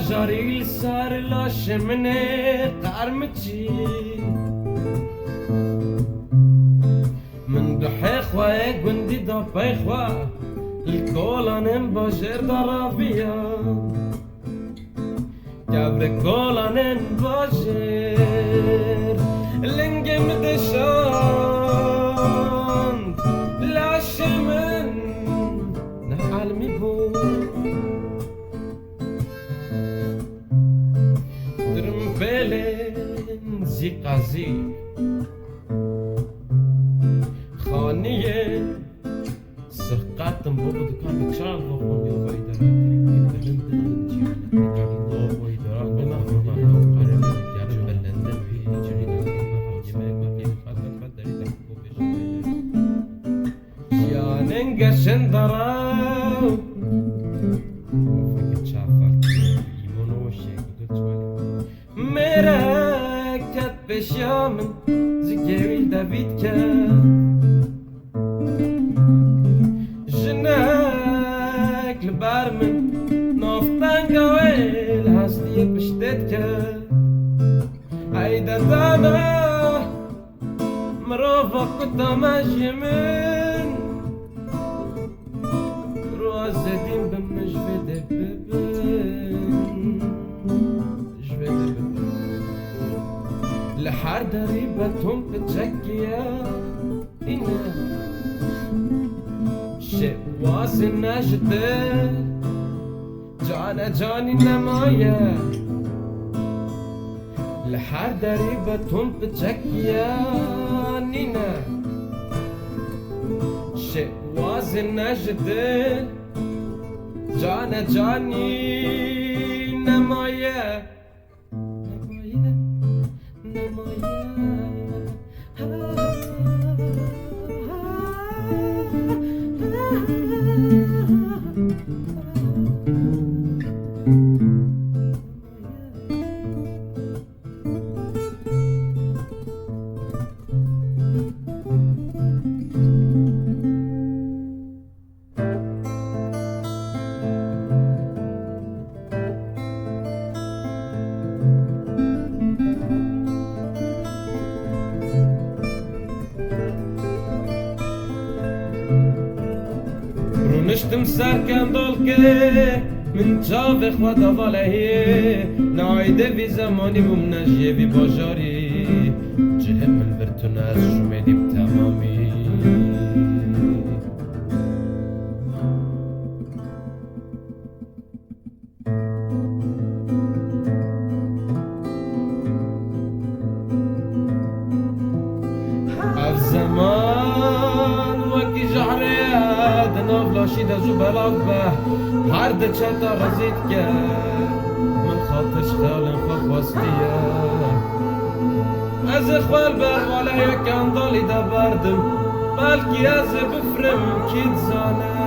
جاری سر لاش منه قرمچی من دوحي خواه گندی دا پی خواه الکولانم باشر درافیا گبر کولانم باشر لنگم دشاند لاش من نحال می بود درم بلن زی قزی خانیه سرقاتم بابا دکان بکشان بابا یا بایدار قشن دراو فكت شافرت يمون وشي قلت ولي مراكت بشامن زجيويل دافيد كان جناك البارمن نوفتان قويل هاستي بشتت كان عيدا داما مروفا كنت ماشي من زدين بم جفد ببن جفد ببن لحار دريبتهم بتشكيا إنا شيء واصل ناشته جانا جاني نمايا لحار دريبتهم بتشكيا نينا شيء واصل ناشته جانا جاني نمايا نمايا نشتم سركن دولكي من جاوه خوادا والهي نايده في زماني بمنجيه في باجاري جهم من برتون از شميدي بتمامي اف زمان وكي جعري نافلاشی دزو بلاف به هر ده چتا غزید که من خاطرش خیالم خواستیه از خوال برواله یک اندالی ده بردم بلکی از بفرم کید زانه